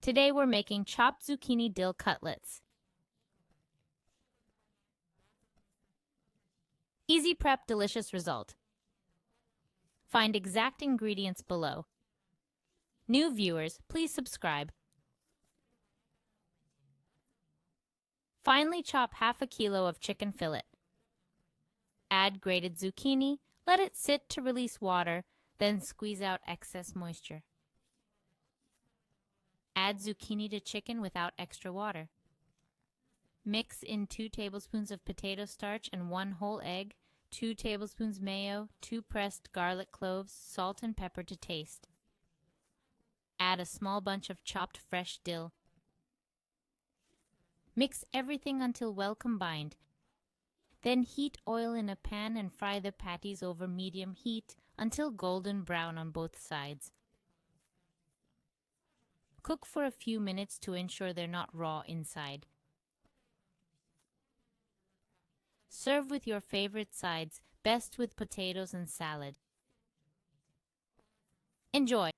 Today we're making chopped zucchini dill cutlets. Easy prep, delicious result. Find exact ingredients below. New viewers, please subscribe. Finely chop half a kilo of chicken fillet. Add grated zucchini, let it sit to release water, then squeeze out excess moisture. Add zucchini to chicken without extra water. Mix in 2 tablespoons of potato starch and 1 whole egg, 2 tablespoons mayo, 2 pressed garlic cloves, salt and pepper to taste. Add a small bunch of chopped fresh dill. Mix everything until well combined. Then heat oil in a pan and fry the patties over medium heat until golden brown on both sides. Cook for a few minutes to ensure they're not raw inside. Serve with your favorite sides, best with potatoes and salad. Enjoy!